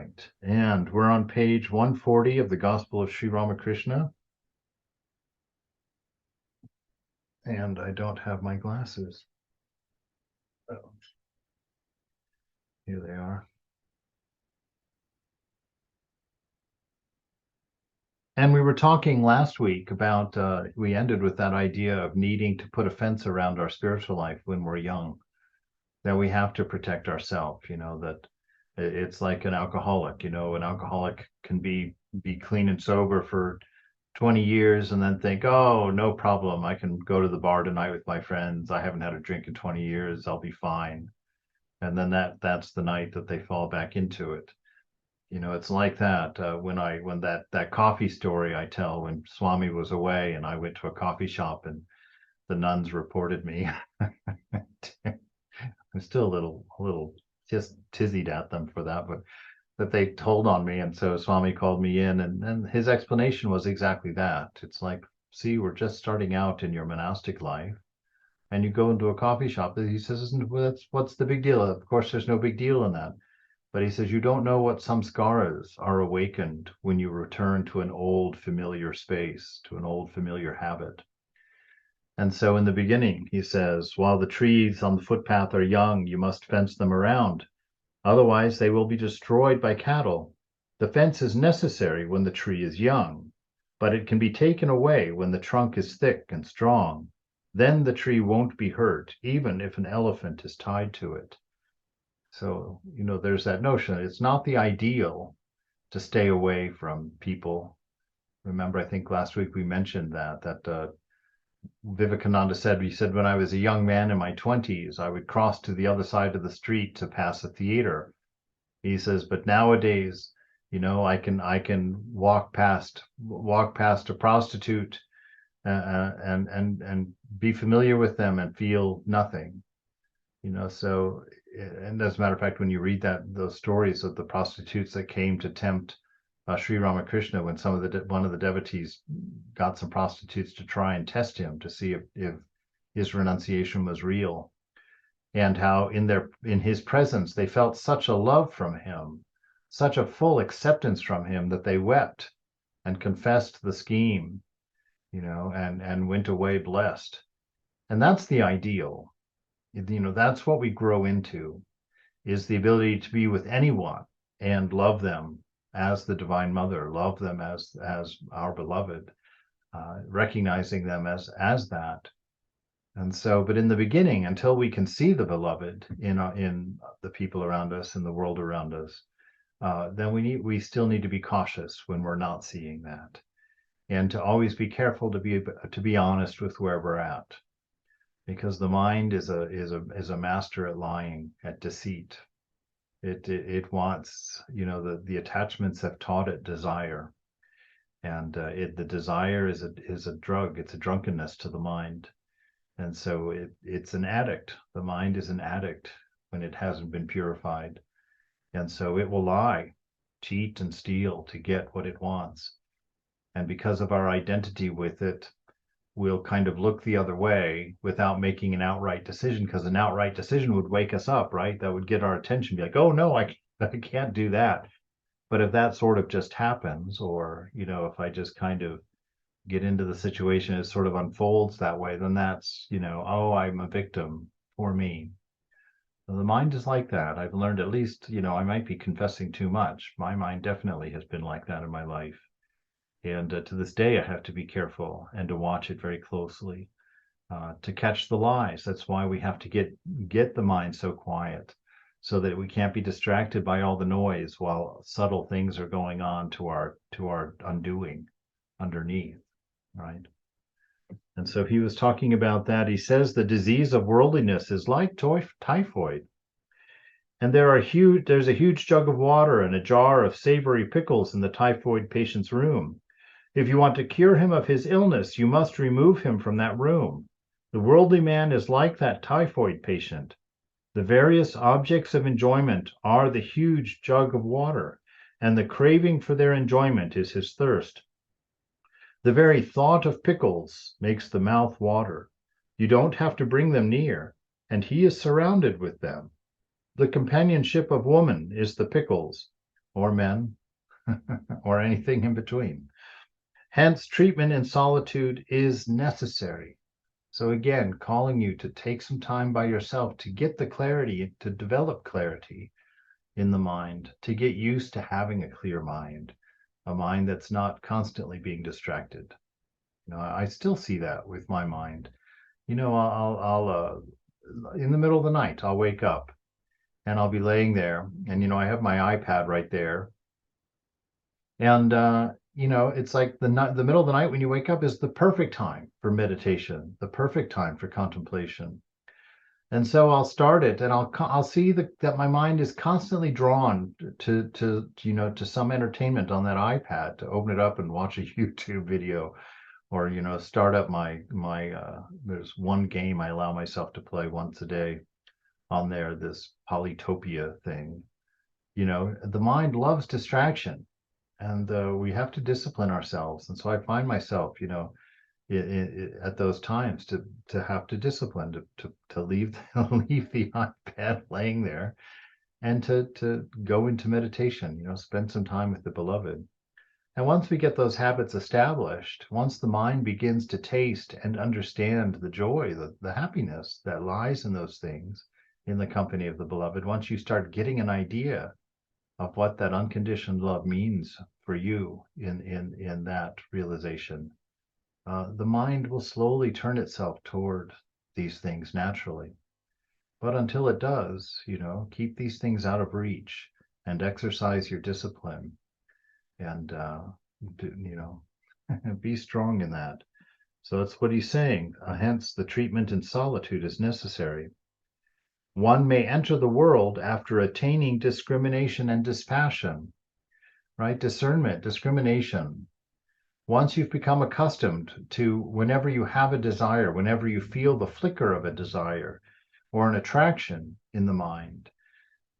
right. And we're on page 140 of the Gospel of Sri Ramakrishna. And I don't have my glasses. Oh, here they are. And we were talking last week about, we ended with that idea of needing to put a fence around our spiritual life when we're young, that we have to protect ourselves, that it's like an alcoholic, an alcoholic can be clean and sober for 20 years and then think, oh, no problem. I can go to the bar tonight with my friends. I haven't had a drink in 20 years. I'll be fine. And then that's the night that they fall back into it. It's like that. When that coffee story I tell, when Swami was away and I went to a coffee shop and the nuns reported me. I'm still a little just tizzied at them for that, but that they told on me. And so Swami called me in, and his explanation was exactly that. It's like, see, we're just starting out in your monastic life, and you go into a coffee shop. He says, what's the big deal? Of course, there's no big deal in that. But he says, you don't know what samskaras are awakened when you return to an old familiar space, to an old familiar habit. And so in the beginning, he says, while the trees on the footpath are young, you must fence them around. Otherwise, they will be destroyed by cattle. The fence is necessary when the tree is young, but it can be taken away when the trunk is thick and strong. Then the tree won't be hurt, even if an elephant is tied to it. So, there's that notion. It's not the ideal to stay away from people. Remember, I think last week we mentioned that Vivekananda said, he said, when I was a young man in my 20s, I would cross to the other side of the street to pass a theater. He says, but nowadays, I can walk past a prostitute and be familiar with them and feel nothing. So, and as a matter of fact, when you read those stories of the prostitutes that came to tempt Sri Ramakrishna, when one of the devotees got some prostitutes to try and test him to see if his renunciation was real, and how in his presence they felt such a love from him, such a full acceptance from him, that they wept and confessed the scheme, and went away blessed. And that's the ideal. That's what we grow into, is the ability to be with anyone and love them as the Divine Mother, love them as our beloved, recognizing them as that. And so, but in the beginning, until we can see the beloved in the people around us, in the world around us, then we still need to be cautious when we're not seeing that, and to always be careful to be honest with where we're at, because the mind is a master at lying, at deceit. It wants, the attachments have taught it desire, and the desire is a drug. It's a drunkenness to the mind. And so it's an addict. The mind is an addict when it hasn't been purified. And so it will lie, cheat, and steal to get what it wants. And because of our identity with it, we'll kind of look the other way without making an outright decision, because an outright decision would wake us up, right? That would get our attention, be like, oh, no, I can't do that. But if that sort of just happens, or, if I just kind of get into the situation, it sort of unfolds that way, then that's, oh, I'm a victim, for me. So the mind is like that. I've learned, at least, I might be confessing too much. My mind definitely has been like that in my life. And to this day, I have to be careful and to watch it very closely, to catch the lies. That's why we have to get the mind so quiet, so that we can't be distracted by all the noise while subtle things are going on to our undoing underneath. Right. And so he was talking about that. He says the disease of worldliness is like typhoid. And there's a huge jug of water and a jar of savory pickles in the typhoid patient's room. If you want to cure him of his illness, you must remove him from that room. The worldly man is like that typhoid patient. The various objects of enjoyment are the huge jug of water, and the craving for their enjoyment is his thirst. The very thought of pickles makes the mouth water. You don't have to bring them near, and he is surrounded with them. The companionship of woman is the pickles. or men, or anything in between. Hence, treatment in solitude is necessary. So again, calling you to take some time by yourself to get the clarity, to develop clarity in the mind, to get used to having a clear mind, a mind that's not constantly being distracted. I still see that with my mind. I'll in the middle of the night, I'll wake up and I'll be laying there, and I have my iPad right there, and it's like the middle of the night when you wake up is the perfect time for meditation, the perfect time for contemplation. And so I'll start it, and I'll see that my mind is constantly drawn to some entertainment on that iPad, to open it up and watch a YouTube video, or start up my there's one game I allow myself to play once a day on there, this Polytopia thing. The mind loves distraction, and we have to discipline ourselves. And so I find myself, at those times to have to discipline, to leave leave the iPad laying there, and to go into meditation, spend some time with the beloved. And once we get those habits established, once the mind begins to taste and understand the joy, the happiness that lies in those things, in the company of the beloved, once you start getting an idea of what that unconditioned love means for you in that realization, the mind will slowly turn itself toward these things naturally. But until it does, keep these things out of reach and exercise your discipline, and be strong in that. So that's what he's saying. Hence, the treatment in solitude is necessary. One may enter the world after attaining discrimination and dispassion, right? Discernment, discrimination. Once you've become accustomed to, whenever you have a desire, whenever you feel the flicker of a desire or an attraction in the mind,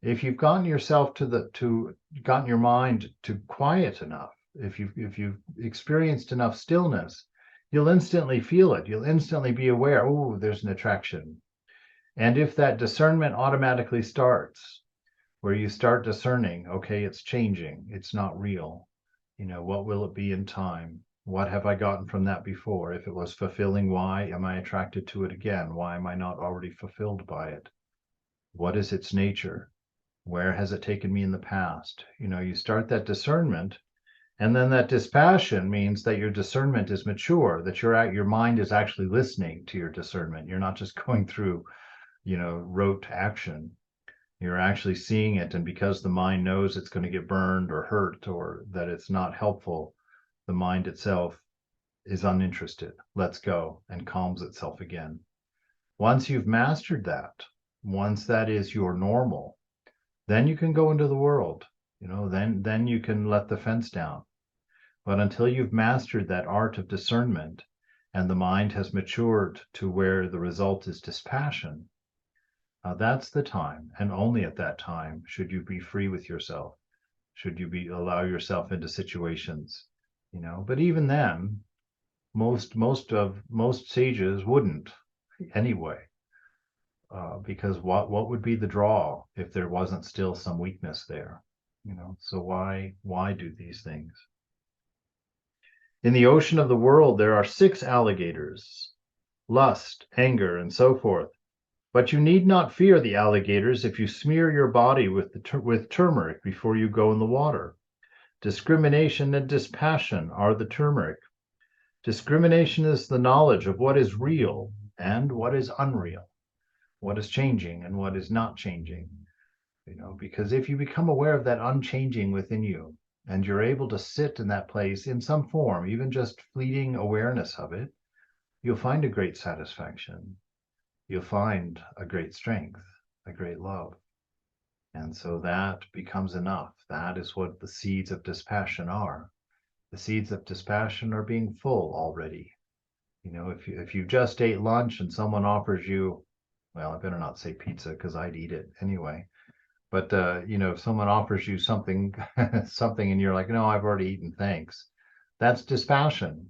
if you've gotten yourself gotten your mind to quiet enough, if you've experienced enough stillness, you'll instantly feel it. You'll instantly be aware, oh, there's an attraction. And if that discernment automatically starts, where you start discerning, okay, it's changing, it's not real. What will it be in time? What have I gotten from that before? If it was fulfilling, why am I attracted to it again? Why am I not already fulfilled by it? What is its nature? Where has it taken me in the past? You start that discernment, and then that dispassion means that your discernment is mature, that your mind is actually listening to your discernment. You're not just going through, rote action. You're actually seeing it, and because the mind knows it's going to get burned or hurt, or that it's not helpful, the mind itself is uninterested, lets go, and calms itself again. Once you've mastered that, once that is your normal, then you can go into the world, then you can let the fence down. But until you've mastered that art of discernment, and the mind has matured to where the result is dispassion, that's the time, and only at that time should you be free with yourself, should you allow yourself into situations, but even then, most sages wouldn't anyway, because what would be the draw if there wasn't still some weakness there? So why do these things? In the ocean of the world, there are 6 alligators: lust, anger, and so forth. But you need not fear the alligators if you smear your body with turmeric before you go in the water. Discrimination and dispassion are the turmeric. Discrimination is the knowledge of what is real and what is unreal, what is changing and what is not changing. Because if you become aware of that unchanging within you, and you're able to sit in that place in some form, even just fleeting awareness of it, you'll find a great satisfaction. You'll find a great strength, a great love. And so that becomes enough. That is what the seeds of dispassion are. The seeds of dispassion are being full already. If you just ate lunch and someone offers you, well, I better not say pizza because I'd eat it anyway. But if someone offers you something, something, and you're like, no, I've already eaten, thanks. That's dispassion.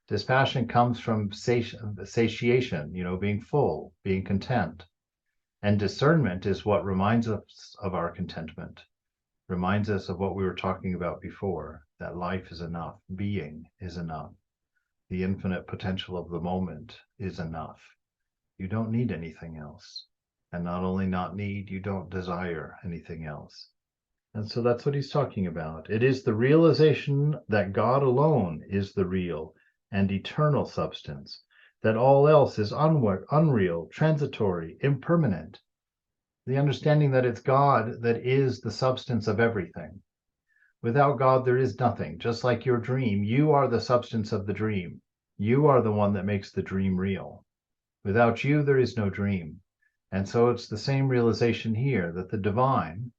Dispassion comes from satiation, being full, being content. And discernment is what reminds us of our contentment. reminds us of what we were talking about before, that life is enough, being is enough. The infinite potential of the moment is enough. You don't need anything else. And not only not need, you don't desire anything else. And so that's what he's talking about. It is the realization that God alone is the real and eternal substance, that all else is unreal, transitory, impermanent. The understanding that it's God that is the substance of everything. Without God, there is nothing. Just like your dream, you are the substance of the dream. You are the one that makes the dream real. Without you, there is no dream. And so it's the same realization here, that the divine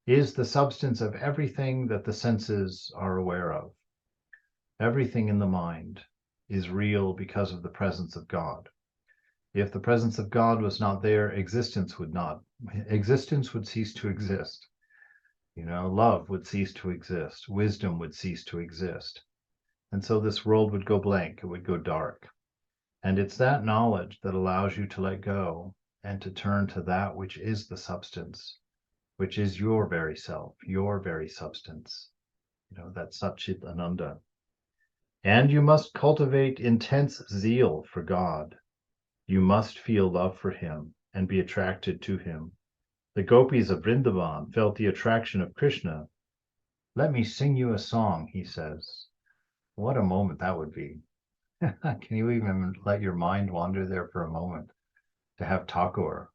is the substance of everything that the senses are aware of. Everything in the mind is real because of the presence of God. If the presence of God was not there, existence would cease to exist. Love would cease to exist. Wisdom would cease to exist. And so this world would go blank. It would go dark. And it's that knowledge that allows you to let go and to turn to that which is the substance, which is your very self, your very substance. That Satchit Ananda. And you must cultivate intense zeal for God. You must feel love for him and be attracted to him. The gopis of Vrindavan felt the attraction of Krishna. Let me sing you a song, he says. What a moment that would be. Can you even let your mind wander there for a moment? To have Thakur,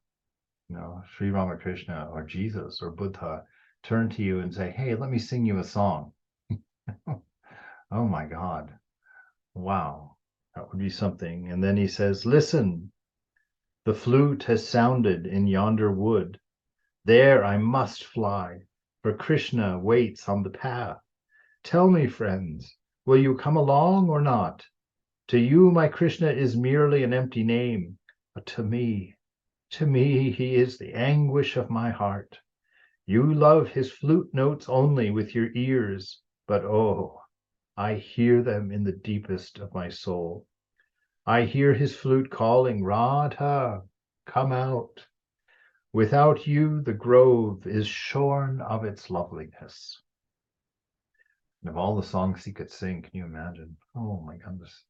Sri Ramakrishna or Jesus or Buddha turn to you and say, hey, let me sing you a song. Oh my God. Wow. That would be something. And then he says, listen, the flute has sounded in yonder wood. There I must fly, for Krishna waits on the path. Tell me, friends, will you come along or not? To you, my Krishna is merely an empty name, but to me, he is the anguish of my heart. You love his flute notes only with your ears, but oh, I hear them in the deepest of my soul. I hear his flute calling, Radha, come out. Without you, the grove is shorn of its loveliness. And of all the songs he could sing, can you imagine? Oh my goodness.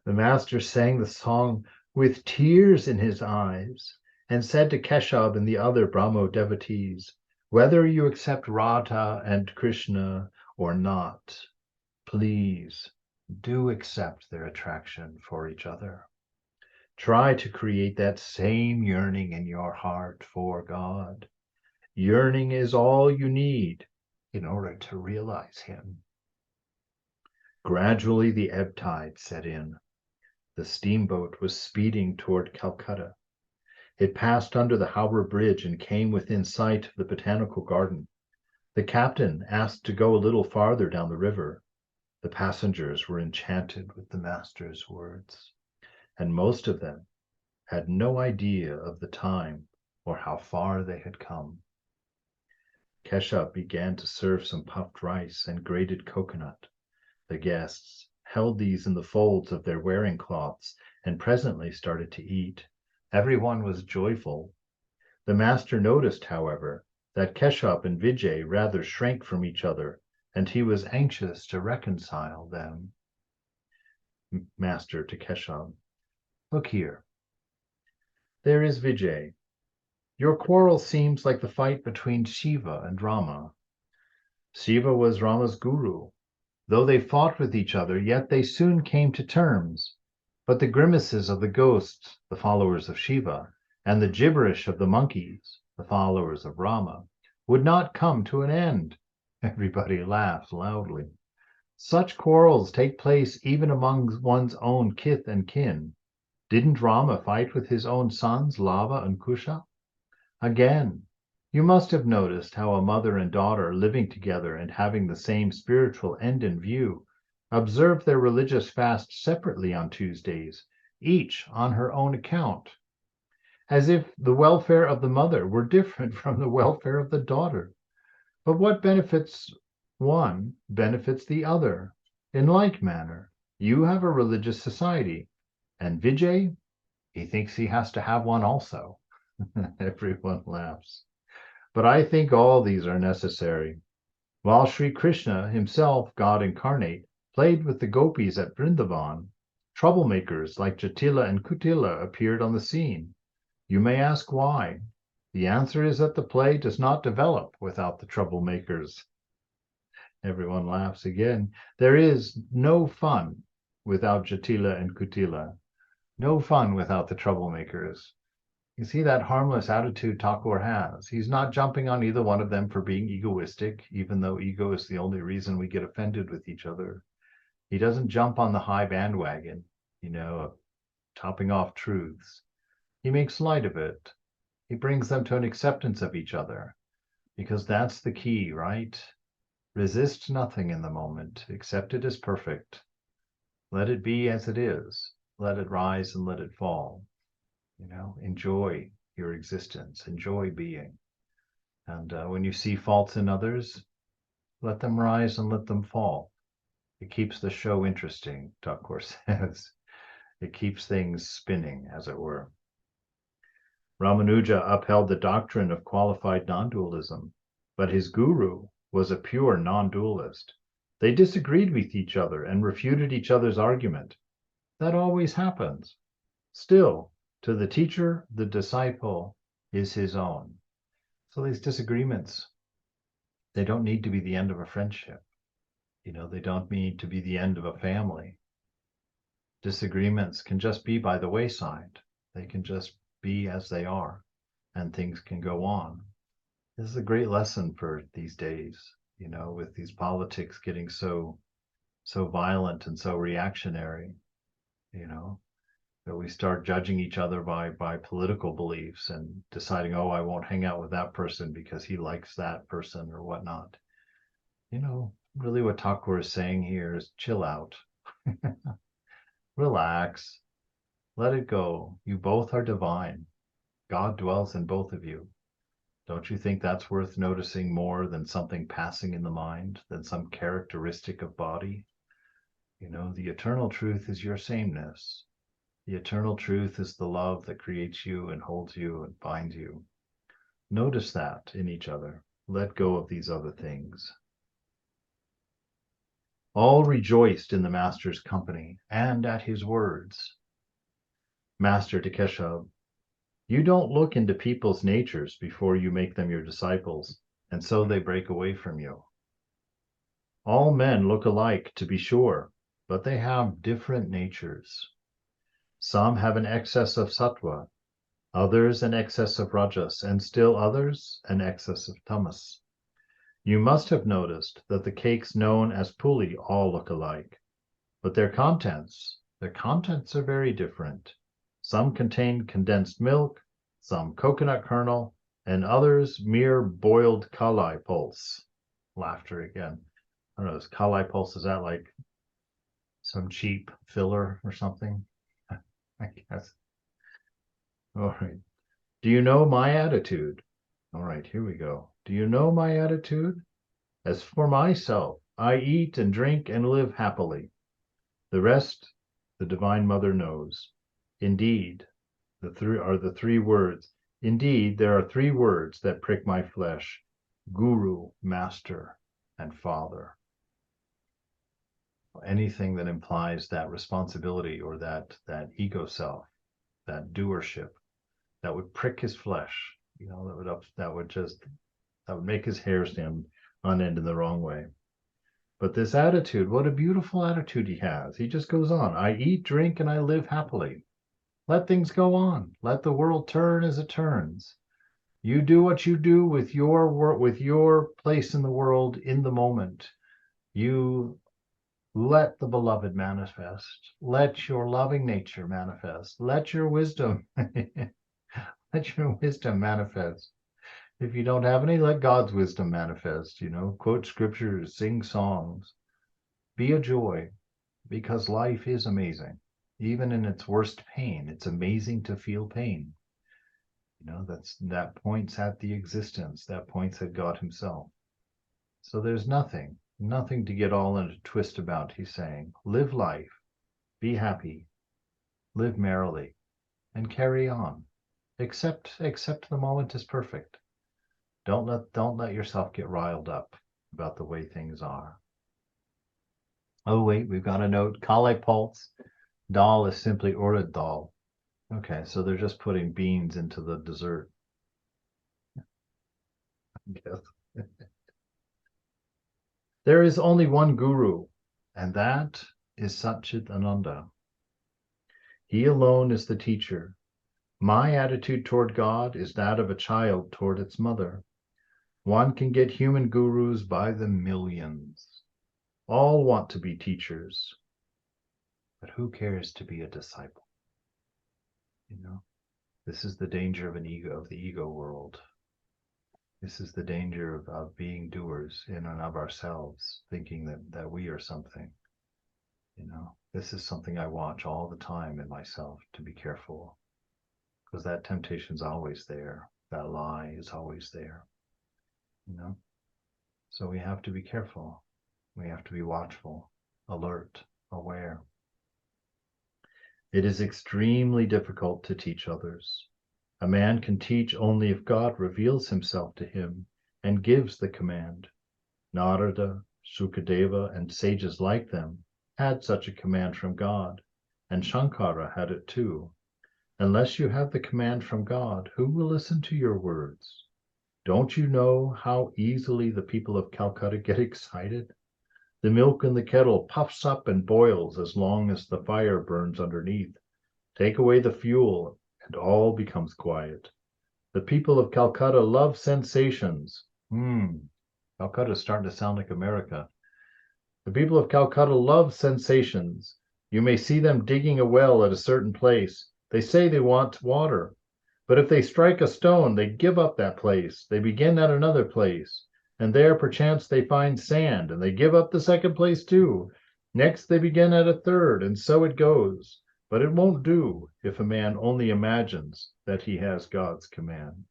The master sang the song with tears in his eyes and said to Keshab and the other Brahmo devotees, whether you accept Radha and Krishna or not, please do accept their attraction for each other. Try to create that same yearning in your heart for God. Yearning is all you need in order to realize him. Gradually, the ebb tide set in. The steamboat was speeding toward Calcutta. It passed under the Howrah Bridge and came within sight of the Botanical Garden. The captain asked to go a little farther down the river. The passengers were enchanted with the master's words, and most of them had no idea of the time or how far they had come. Keshab began to serve some puffed rice and grated coconut. The guests held these in the folds of their wearing cloths and presently started to eat. Everyone was joyful. The master noticed, however, that Keshab and Vijay rather shrank from each other, and he was anxious to reconcile them. Master to Keshab, look here. There is Vijay. Your quarrel seems like the fight between Shiva and Rama. Shiva was Rama's guru. Though they fought with each other, yet they soon came to terms. But the grimaces of the ghosts, the followers of Shiva, and the gibberish of the monkeys, the followers of Rama, would not come to an end. Everybody laughed loudly. Such quarrels take place even among one's own kith and kin. Didn't Rama fight with his own sons, Lava and Kusha? Again, you must have noticed how a mother and daughter living together and having the same spiritual end in view observe their religious fast separately on Tuesdays, each on her own account, as if the welfare of the mother were different from the welfare of the daughter. But what benefits one benefits the other. In like manner, you have a religious society, and Vijay, he thinks he has to have one also. Everyone laughs. But I think all these are necessary. While Sri Krishna himself, God incarnate, played with the gopis at Vrindavan, troublemakers like Jatila and Kutila appeared on the scene. You may ask why. The answer is that the play does not develop without the troublemakers. Everyone laughs again. There is no fun without Jatila and Kutila. No fun without the troublemakers. You see that harmless attitude Thakur has. He's not jumping on either one of them for being egoistic, even though ego is the only reason we get offended with each other. He doesn't jump on the high bandwagon, topping off truths. He makes light of it. He brings them to an acceptance of each other, because that's the key, right? Resist nothing in the moment. Accept it as perfect. Let it be as it is. Let it rise and let it fall. Enjoy your existence. Enjoy being. And when you see faults in others, let them rise and let them fall. It keeps the show interesting, Thakur says. It keeps things spinning, as it were. Ramanuja upheld the doctrine of qualified non-dualism, but his guru was a pure non-dualist. They disagreed with each other and refuted each other's argument. That always happens. Still, to the teacher, the disciple is his own. So these disagreements, they don't need to be the end of a friendship. They don't need to be the end of a family. Disagreements can just be by the wayside. They can just be as they are, and things can go on. This is a great lesson for these days, with these politics getting so violent and so reactionary, that we start judging each other by political beliefs and deciding, oh, I won't hang out with that person because he likes that person or whatnot. Really what Thakur is saying here is chill out. Relax. Let it go. You both are divine. God dwells in both of you. Don't you think that's worth noticing more than something passing in the mind, than some characteristic of body? The eternal truth is your sameness. The eternal truth is the love that creates you and holds you and binds you. Notice that in each other. Let go of these other things. All rejoiced in the Master's company and at his words. Master to Keshav, you don't look into people's natures before you make them your disciples, and so they break away from you. All men look alike, to be sure, but they have different natures. Some have an excess of sattva, others an excess of rajas, and still others an excess of tamas. You must have noticed that the cakes known as puli all look alike, but their contents are very different. Some contain condensed milk, some coconut kernel, and others mere boiled kalai pulse. Laughter again. I don't know, is kalai pulse, is that like some cheap filler or something? I guess. All right. Do you know my attitude? All right, here we go. Do you know my attitude? As for myself, I eat and drink and live happily. The rest, the Divine Mother knows. Indeed, the three words. Indeed, there are three words that prick my flesh: Guru, Master, and Father. Anything that implies that responsibility or that ego self, that doership, that would prick his flesh, that would make his hair stand on end in the wrong way. But this attitude, what a beautiful attitude he has. He just goes on. I eat, drink, and I live happily. Let things go on. Let the world turn as it turns. You do what you do with your work, with your place in the world in the moment. You let the beloved manifest. Let your loving nature manifest. Let your wisdom, let your wisdom manifest. If you don't have any, let God's wisdom manifest. Quote scriptures, sing songs, be a joy, because life is amazing. Even in its worst pain, it's amazing to feel pain. That points at the existence, that points at God himself. So there's nothing to get all in a twist about, he's saying. Live life, be happy, live merrily, and carry on. Accept the moment as perfect. Don't let yourself get riled up about the way things are. Oh wait, we've got a note. Kale pulse dal is simply urad dal. Okay, so they're just putting beans into the dessert. Yes. There is only one guru, and that is Satchitananda. He alone is the teacher. My attitude toward God is that of a child toward its mother. One can get human gurus by the millions. All want to be teachers, but who cares to be a disciple? You know, this is the danger of the ego world. This is the danger of being doers in and of ourselves, thinking that we are something. You know, this is something I watch all the time in myself, to be careful, because that temptation's always there. That lie is always there. You know, so we have to be careful. We have to be watchful, alert, aware. It is extremely difficult to teach others. A man can teach only if God reveals himself to him and gives the command. Narada, Sukadeva, and sages like them had such a command from God, and Shankara had it too. Unless you have the command from God, who will listen to your words? Don't you know how easily the people of Calcutta get excited? The milk in the kettle puffs up and boils as long as the fire burns underneath. Take away the fuel, and all becomes quiet. The people of Calcutta love sensations. Calcutta is starting to sound like America. The people of Calcutta love sensations. You may see them digging a well at a certain place. They say they want water. But if they strike a stone, they give up that place. They begin at another place. And there perchance they find sand, and they give up the second place too. Next they begin at a third, and so it goes. But it won't do if a man only imagines that he has God's command.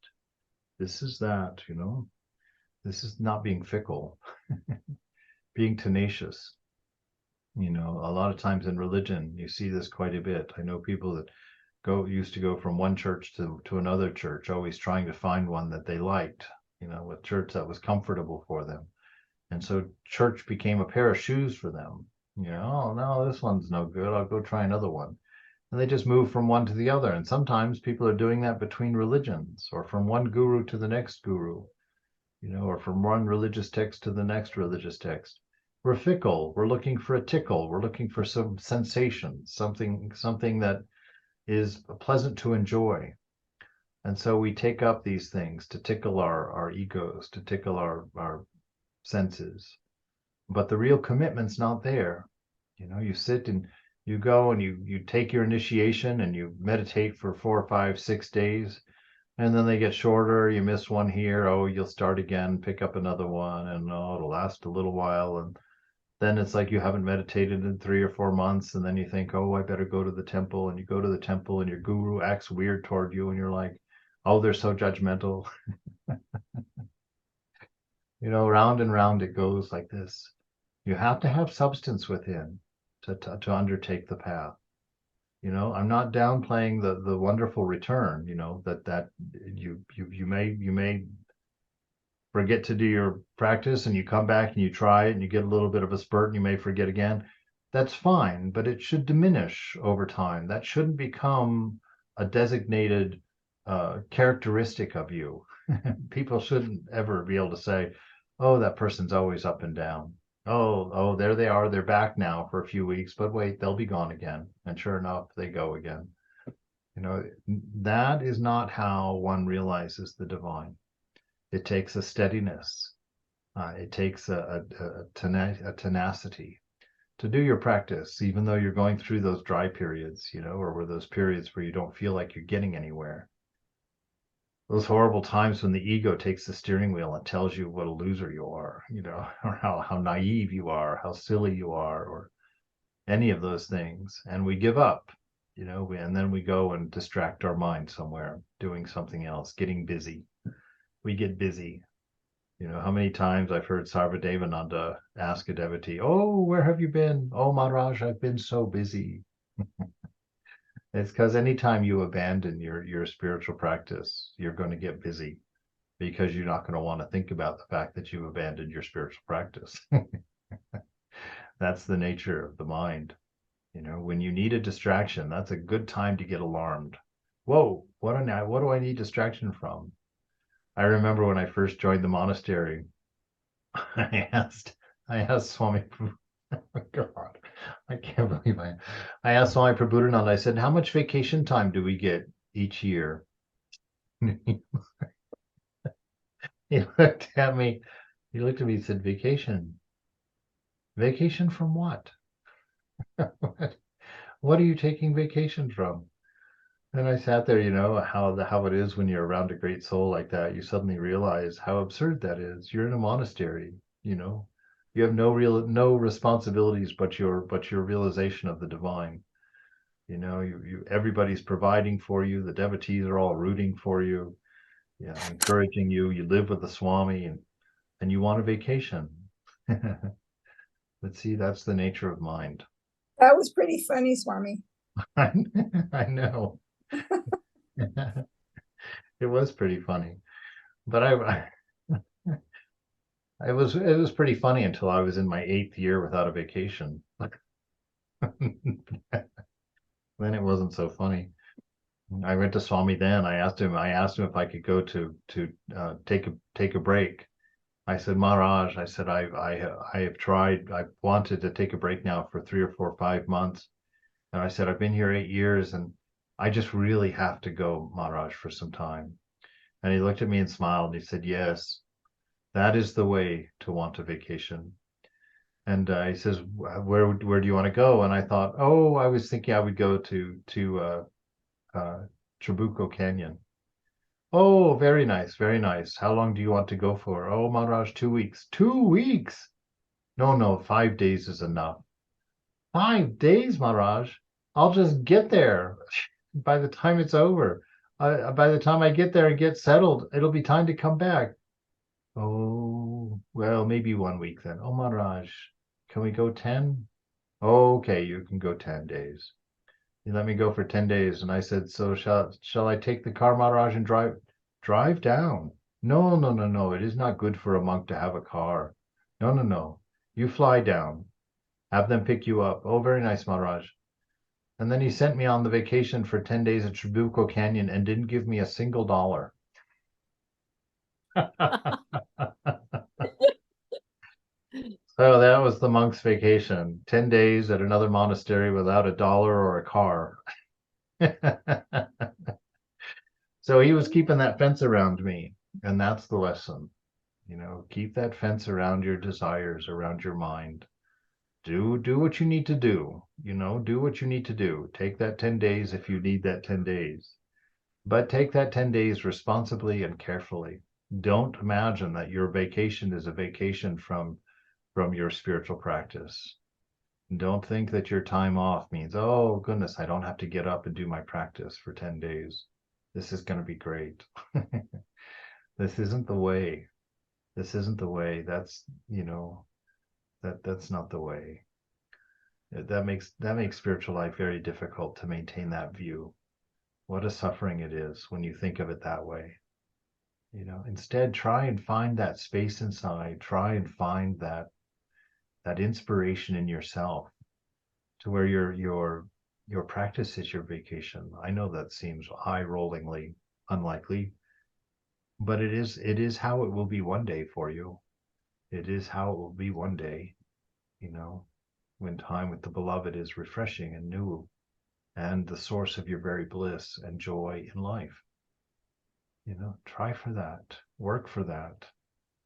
This is that, you know. This is not being fickle, being tenacious. You know, a lot of times in religion, you see this quite a bit. I know people that used to go from one church to another church, always trying to find one that they liked, you know, a church that was comfortable for them. And so church became a pair of shoes for them. You know, oh no, this one's no good. I'll go try another one. And they just move from one to the other. And sometimes people are doing that between religions, or from one guru to the next guru, you know, or from one religious text to the next religious text. We're fickle. We're looking for a tickle. We're looking for some sensation, something that is pleasant to enjoy. And so we take up these things to tickle our egos, to tickle our senses. But the real commitment's not there. You know, you sit and you go and you take your initiation and you meditate for 4, 5, 6 days, and then they get shorter. You miss one here. Oh, you'll start again, pick up another one, and oh, it'll last a little while. And then it's like you haven't meditated in 3 or 4 months, and then you think, oh, I better go to the temple, and you go to the temple and your guru acts weird toward you, and you're like, oh, they're so judgmental. You know, round and round it goes like this. You have to have substance within to undertake the path. You know, I'm not downplaying the wonderful return, you know, that you may forget to do your practice and you come back and you try it and you get a little bit of a spurt and you may forget again. That's fine, but it should diminish over time. That shouldn't become a designated characteristic of you. People shouldn't ever be able to say, oh, that person's always up and down. Oh, there they are. They're back now for a few weeks, but wait, they'll be gone again. And sure enough, they go again. You know, that is not how one realizes the divine. It takes a steadiness. It takes a tenacity to do your practice, even though you're going through those dry periods, you know, or those periods where you don't feel like you're getting anywhere. Those horrible times when the ego takes the steering wheel and tells you what a loser you are, you know, or how naive you are, how silly you are, or any of those things. And we give up, you know, and then we go and distract our mind somewhere, doing something else, getting busy. We get busy. You know, how many times I've heard Sarvadevananda ask a devotee, oh, where have you been? Oh, Maharaj, I've been so busy. It's because anytime you abandon your spiritual practice, you're going to get busy. because you're not going to want to think about the fact that you've abandoned your spiritual practice. That's the nature of the mind. You know, when you need a distraction, that's a good time to get alarmed. Whoa, what do I need distraction from? I remember when I first joined the monastery, I asked Swami, oh God, I can't believe I asked Swami Prabhupada, I said, how much vacation time do we get each year? He looked at me, and said, vacation. Vacation from what? What are you taking vacation from? And I sat there, how it is when you're around a great soul like that. You suddenly realize how absurd that is. You're in a monastery, you have no responsibilities but your realization of the divine. Everybody's providing for you. The devotees are all rooting for you, encouraging you. You live with the Swami, and you want a vacation. But see, that's the nature of mind. That was pretty funny, Swami. I know. It was pretty funny, but it was pretty funny until I was in my 8th year without a vacation. Then it wasn't so funny. I went to Swami then. I asked him if I could go to take a break. I said, Maharaj, I said, I have tried. I've wanted to take a break now for 3 or 4 or 5 months. And I said, I've been here 8 years and I just really have to go, Maharaj, for some time. And he looked at me and smiled and he said, yes, that is the way to want a vacation. And he says, where do you want to go? And I thought, oh, I was thinking I would go to Trabuco Canyon. Oh, very nice, very nice. How long do you want to go for? Oh, Maharaj, 2 weeks. 2 weeks? No, 5 days is enough. 5 days, Maharaj? I'll just get there by the time it's over. By the time I get there and get settled, it'll be time to come back. Oh, well, maybe 1 week then. Oh, Maharaj, can we go 10? Oh, okay, you can go 10 days. You let me go for 10 days. And I said, so shall I take the car, Maharaj, and drive down? No. It is not good for a monk to have a car. No. You fly down. Have them pick you up. Oh, very nice, Maharaj. And then he sent me on the vacation for 10 days at Trabuco Canyon and didn't give me a single dollar. So that was the monk's vacation. 10 days at another monastery without a dollar or a car. So he was keeping that fence around me. And that's the lesson. Keep that fence around your desires, around your mind. Do what you need to do. Do what you need to do. Take that 10 days if you need that 10 days. But take that 10 days responsibly and carefully. Don't imagine that your vacation is a vacation from your spiritual practice. Don't think that your time off means, oh goodness, I don't have to get up and do my practice for 10 days. This is going to be great. This isn't the way. This isn't the way. That's not the way. That makes spiritual life very difficult to maintain that view. What a suffering it is when you think of it that way. Instead, try and find that space inside. Try and find that inspiration in yourself to where your practice is your vacation. I know that seems eye-rollingly unlikely, but it is how it will be one day for you. It is how it will be one day, when time with the beloved is refreshing and new and the source of your very bliss and joy in life. Try for that, work for that,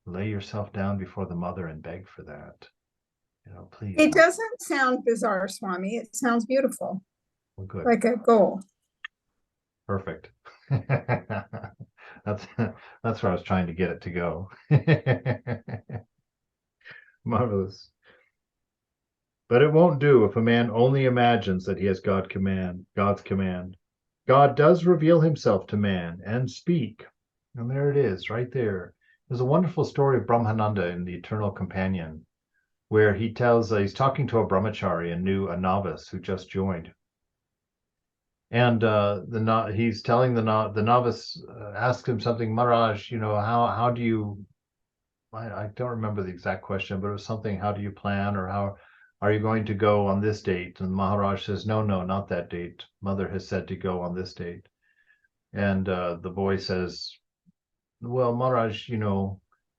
lay yourself down before the mother and beg for that. Please. It doesn't sound bizarre, Swami. It sounds beautiful. Well, good. Like a goal. Perfect. That's where I was trying to get it to go. Marvelous. But it won't do if a man only imagines that he has God's command. God does reveal himself to man and speak. And there it is, right there. There's a wonderful story of Brahmananda in The Eternal Companion, where he tells, he's talking to a brahmachari, a novice who just joined. And he's telling the novice, asks him something, Maharaj, how do you, I don't remember the exact question, but it was something, how do you plan, or how are you going to go on this date? And Maharaj says, no, not that date. Mother has said to go on this date. And the boy says, well, Maharaj,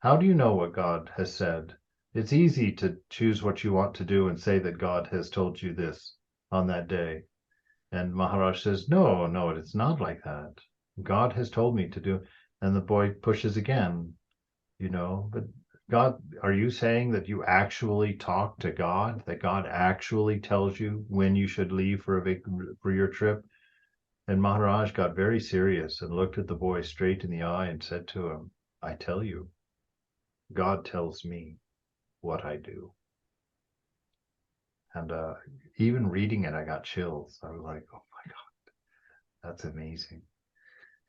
how do you know what God has said? It's easy to choose what you want to do and say that God has told you this on that day. And Maharaj says, no, it's not like that. God has told me to do. And the boy pushes again, but God, are you saying that you actually talk to God, that God actually tells you when you should leave for your trip? And Maharaj got very serious and looked at the boy straight in the eye and said to him, I tell you, God tells me what I do. And even reading it, I got chills. I was like, oh my God, that's amazing.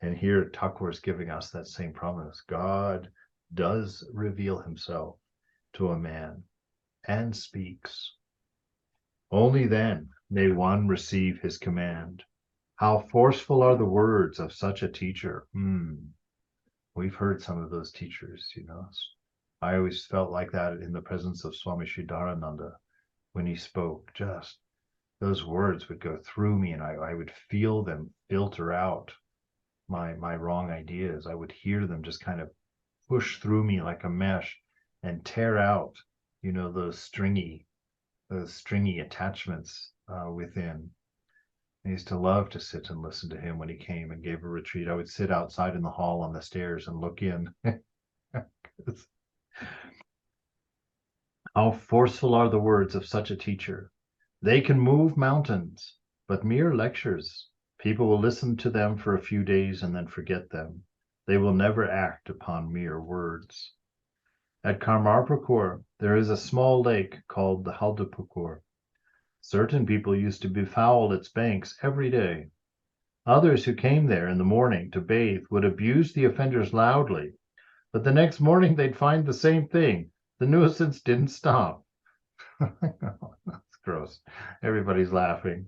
And here Thakur is giving us that same promise. God does reveal himself to a man and speaks. Only then may one receive his command. How forceful are the words of such a teacher. We've heard some of those teachers, I always felt like that in the presence of Swami Sridharananda when he spoke. Just those words would go through me, and I would feel them filter out my wrong ideas. I would hear them just kind of push through me like a mesh and tear out, those stringy attachments within. I used to love to sit and listen to him when he came and gave a retreat. I would sit outside in the hall on the stairs and look in. How forceful are the words of such a teacher. They can move mountains, but mere lectures. People will listen to them for a few days and then forget them. They will never act upon mere words. At Karmarpukur, there is a small lake called the Haldapukur. Certain people used to befoul its banks every day. Others who came there in the morning to bathe would abuse the offenders loudly, but the next morning they'd find the same thing. The nuisance didn't stop. That's gross. Everybody's laughing.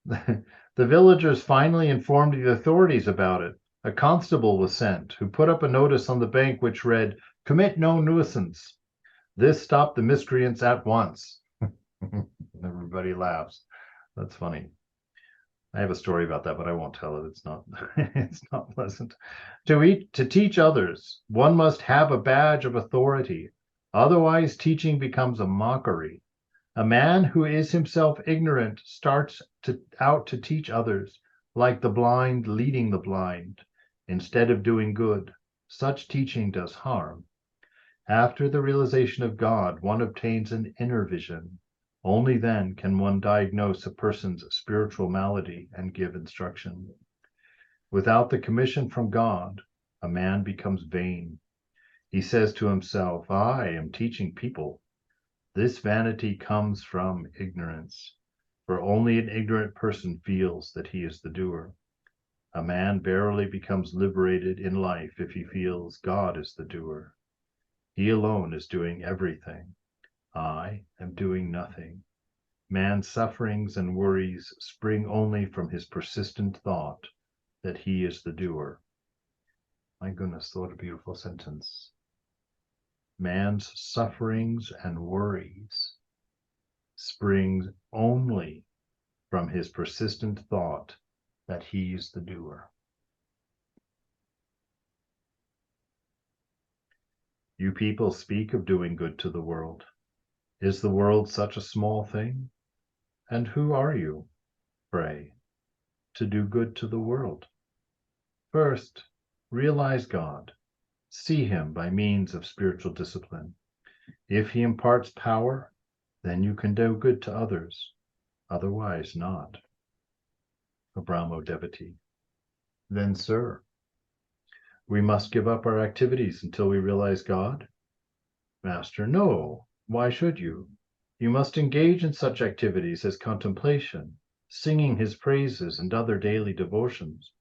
The villagers finally informed the authorities about it. A constable was sent, who put up a notice on the bank which read, "Commit no nuisance." This stopped the miscreants at once. Everybody laughs. That's funny. I have a story about that, but I won't tell it. It's not it's not pleasant. To teach others, one must have a badge of authority. Otherwise, teaching becomes a mockery. A man who is himself ignorant starts out to teach others, like the blind leading the blind, instead of doing good. Such teaching does harm. After the realization of God, one obtains an inner vision. Only then can one diagnose a person's spiritual malady and give instruction. Without the commission from God, a man becomes vain. He says to himself, I am teaching people. This vanity comes from ignorance, for only an ignorant person feels that he is the doer. A man barely becomes liberated in life if he feels God is the doer. He alone is doing everything. I am doing nothing. Man's sufferings and worries spring only from his persistent thought that he is the doer. My goodness, what a beautiful sentence. Man's sufferings and worries springs only from his persistent thought that he is the doer. You people speak of doing good to the world. Is the world such a small thing? And who are you, pray, to do good to the world? First, realize God. See him by means of spiritual discipline. If he imparts power, then you can do good to others. Otherwise not. A Brahmo devotee. Then, sir, we must give up our activities until we realize God? Master, no. Why should you? You must engage in such activities as contemplation, singing his praises, and other daily devotions.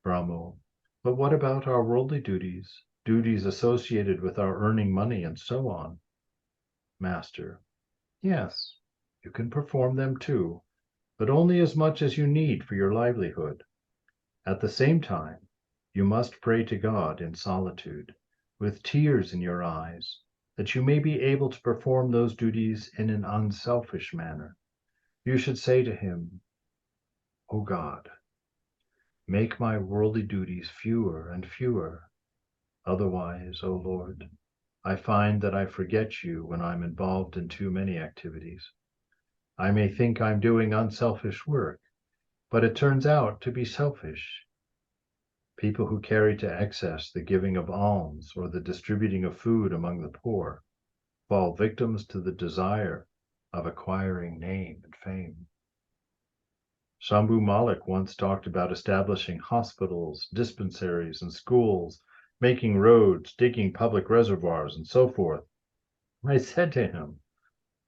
Brahmo, but what about our worldly duties, duties associated with our earning money, and so on? Master, yes, you can perform them too, but only as much as you need for your livelihood. At the same time, you must pray to God in solitude, with tears in your eyes, that you may be able to perform those duties in an unselfish manner. You should say to him, O God, make my worldly duties fewer and fewer. Otherwise, O Lord, I find that I forget you when I'm involved in too many activities. I may think I'm doing unselfish work, but it turns out to be selfish. People who carry to excess the giving of alms or the distributing of food among the poor fall victims to the desire of acquiring name and fame. Shambhu Malik once talked about establishing hospitals, dispensaries, and schools, making roads, digging public reservoirs, and so forth. I said to him,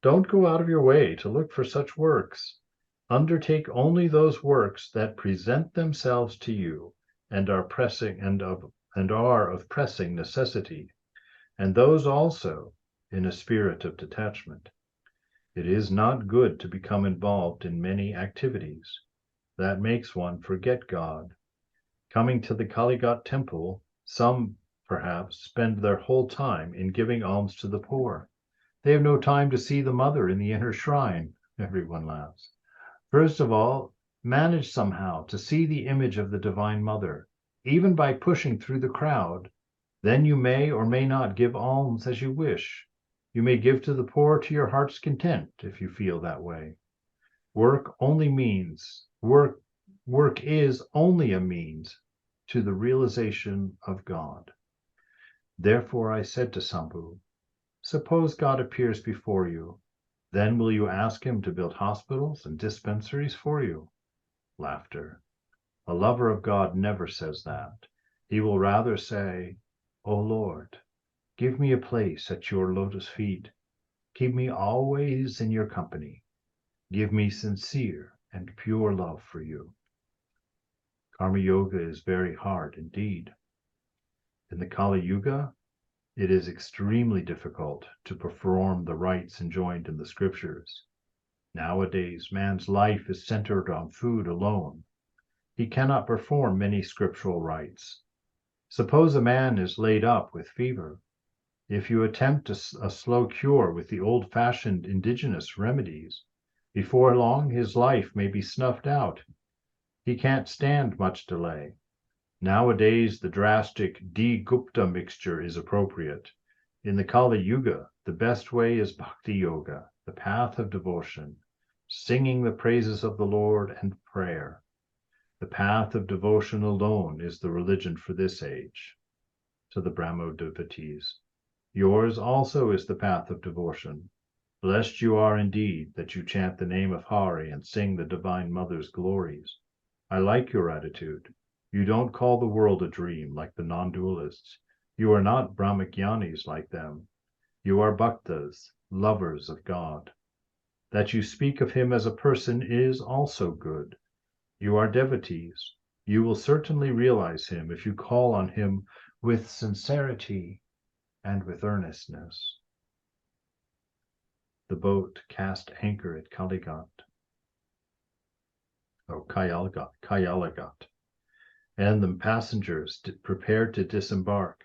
don't go out of your way to look for such works. Undertake only those works that present themselves to you and are of pressing necessity, and those also in a spirit of detachment. It is not good to become involved in many activities. That makes one forget God. Coming to the Kaligat temple, some perhaps spend their whole time in giving alms to the poor. They have no time to see the mother in the inner shrine. Everyone laughs. First of all, manage somehow to see the image of the Divine Mother, even by pushing through the crowd. Then you may or may not give alms as you wish. You may give to the poor to your heart's content if you feel that way. Work is only a means to the realization of God. Therefore I said to Shambhu, suppose God appears before you, then will you ask him to build hospitals and dispensaries for you? Laughter. A lover of God never says that. He will rather say, O Lord, give me a place at your lotus feet. Keep me always in your company. Give me sincere and pure love for you. Karma Yoga is very hard indeed. In the Kali Yuga, it is extremely difficult to perform the rites enjoined in the scriptures. Nowadays, man's life is centered on food alone. He cannot perform many scriptural rites. Suppose a man is laid up with fever. If you attempt a slow cure with the old-fashioned indigenous remedies, before long his life may be snuffed out. He can't stand much delay. Nowadays, the drastic D-Gupta mixture is appropriate. In the Kali Yuga, the best way is Bhakti Yoga, the path of devotion, singing the praises of the Lord and prayer. The path of devotion alone is the religion for this age. To the Brahmo devotees, yours also is the path of devotion. Blessed you are indeed that you chant the name of Hari and sing the Divine Mother's glories. I like your attitude. You don't call the world a dream like the non-dualists. You are not Brahmagyanis like them. You are bhaktas, lovers of God. That you speak of him as a person is also good. You are devotees. You will certainly realize him if you call on him with sincerity and with earnestness. The boat cast anchor at Kayalagat, and the passengers prepared to disembark.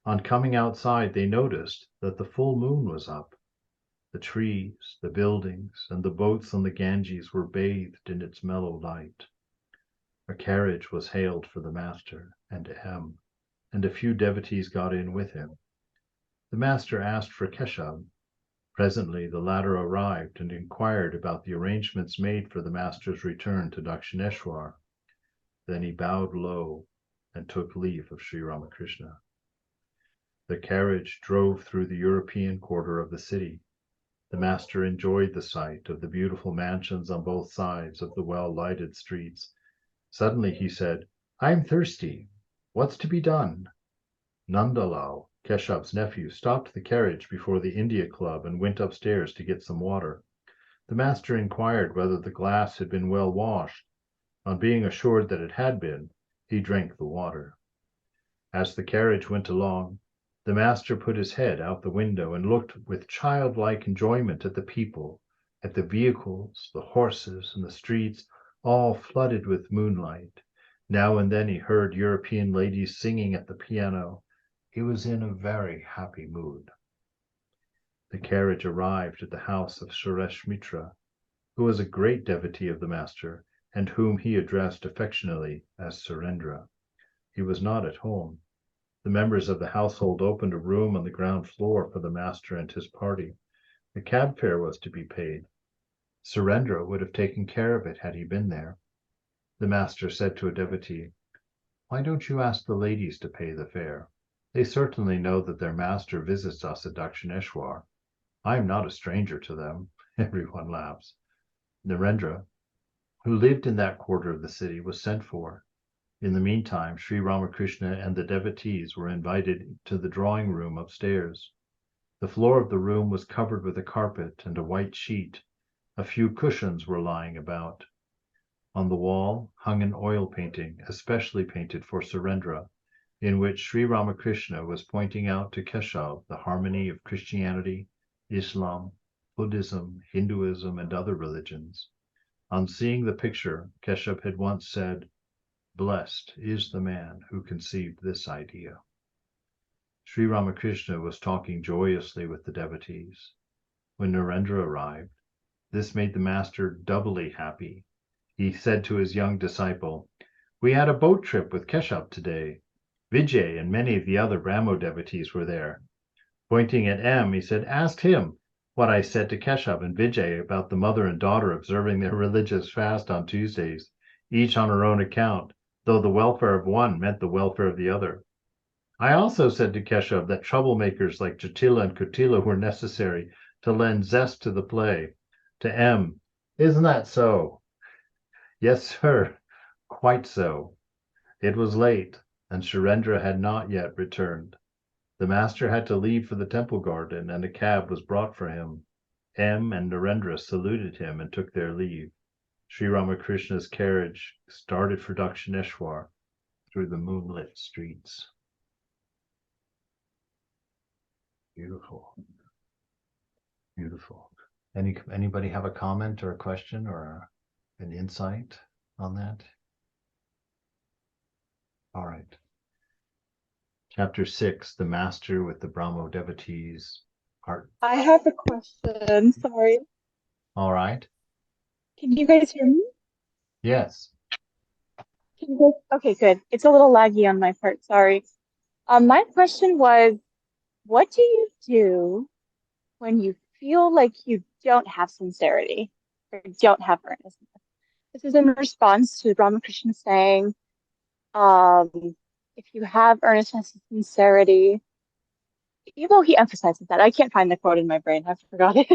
On coming outside, they noticed that the full moon was up. The trees, the buildings, and the boats on the Ganges were bathed in its mellow light. A carriage was hailed for the master and M, and a few devotees got in with him. The master asked for Keshab. Presently the latter arrived and inquired about the arrangements made for the master's return to Dakshineshwar. Then he bowed low and took leave of Sri Ramakrishna. The carriage drove through the European quarter of the city. The master enjoyed the sight of the beautiful mansions on both sides of the well-lighted streets. Suddenly he said, I'm thirsty. What's to be done? Nandalal, Keshav's nephew, stopped the carriage before the India Club and went upstairs to get some water. The master inquired whether the glass had been well washed. On being assured that it had been, he drank the water. As the carriage went along, the master put his head out the window and looked with childlike enjoyment at the people at the vehicles, the horses, and the streets, all flooded with moonlight. Now and then he heard European ladies singing at the piano. He was in a very happy mood. The carriage arrived at the house of Suresh Mitra, who was a great devotee of the master, and whom he addressed affectionately as Surendra. He was not at home. The members of the household opened a room on the ground floor for the master and his party. The cab fare was to be paid. Surendra would have taken care of it had he been there. The master said to a devotee, "Why don't you ask the ladies to pay the fare? They certainly know that their master visits us at Dakshineshwar. I am not a stranger to them." Everyone laughs. Narendra, who lived in that quarter of the city, was sent for. In the meantime, Sri Ramakrishna and the devotees were invited to the drawing room upstairs. The floor of the room was covered with a carpet and a white sheet. A few cushions were lying about. On the wall hung an oil painting, especially painted for Surendra, in which Sri Ramakrishna was pointing out to Keshav the harmony of Christianity, Islam, Buddhism, Hinduism, and other religions. On seeing the picture, Keshav had once said, "Blessed is the man who conceived this idea." Sri Ramakrishna was talking joyously with the devotees. When Narendra arrived, this made the master doubly happy. He said to his young disciple, "We had a boat trip with Keshav today. Vijay and many of the other Brahmo devotees were there." Pointing at M, he said, "Ask him what I said to Keshav and Vijay about the mother and daughter observing their religious fast on Tuesdays, each on her own account, though the welfare of one meant the welfare of the other. I also said to Keshav that troublemakers like Jatila and Kutila were necessary to lend zest to the play." To M, "Isn't that so?" "Yes, sir, quite so." It was late, and Surendra had not yet returned. The master had to leave for the temple garden, and a cab was brought for him. M and Narendra saluted him and took their leave. Sri Ramakrishna's carriage started for Dakshineshwar through the moonlit streets. Beautiful. Beautiful. Anybody have a comment or a question or an insight on that? All right. Chapter 6, The Master with the Brahmo Devotees, part. I have a question. Sorry. All right. Can you guys hear me? Yes. Okay, good. It's a little laggy on my part. Sorry. My question was, what do you do when you feel like you don't have sincerity or don't have earnestness? This is in response to Ramakrishna saying, if you have earnestness and sincerity, well, he emphasizes that. I can't find the quote in my brain. I forgot it.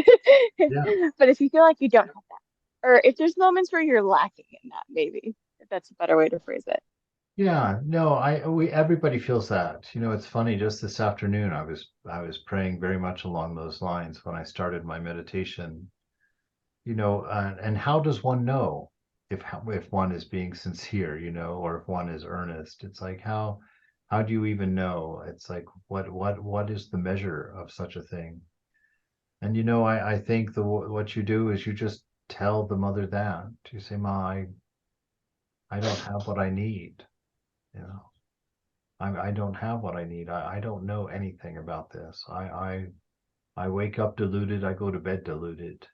Yeah. But if you feel like you don't have that, or if there's moments where you're lacking in that, maybe if that's a better way to phrase it. Yeah. No, everybody feels that. It's funny, just this afternoon I was praying very much along those lines when I started my meditation. And how does one know if one is being sincere, or if one is earnest? It's like how do you even know? It's like what is the measure of such a thing? And I think what you do is you just tell the mother that. You say, "Ma, I don't have what I need. You know, I don't have what I need. I don't know anything about this. I wake up deluded. I go to bed deluded.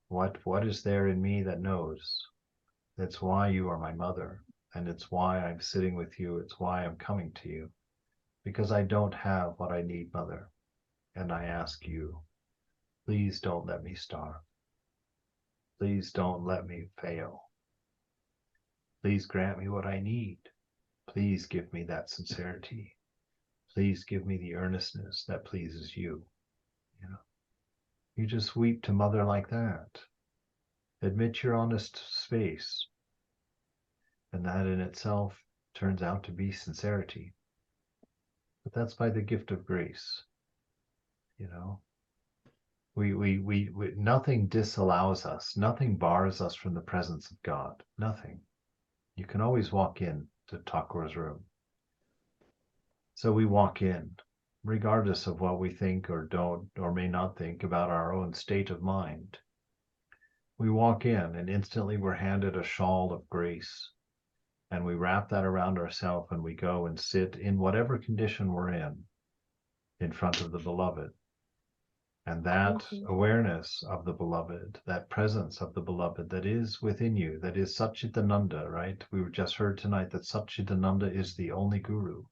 What is there in me that knows? That's why you are my mother, and it's why I'm sitting with you. It's why I'm coming to you, because I don't have what I need, mother. And I ask you, please don't let me starve. Please don't let me fail. Please grant me what I need. Please give me that sincerity. Please give me the earnestness that pleases you." You just weep to mother like that. Admit your honest space, and that in itself turns out to be sincerity. But that's by the gift of grace. We nothing disallows us, nothing bars us from the presence of God. Nothing. You can always walk in to Thakur's room. So we walk in, regardless of what we think or don't or may not think about our own state of mind. We walk in and instantly we're handed a shawl of grace, and we wrap that around ourselves and we go and sit in whatever condition we're in front of the beloved. And that awareness of the beloved, that presence of the beloved that is within you, that is Satchitananda, right? We were just heard tonight that Satchitananda is the only guru.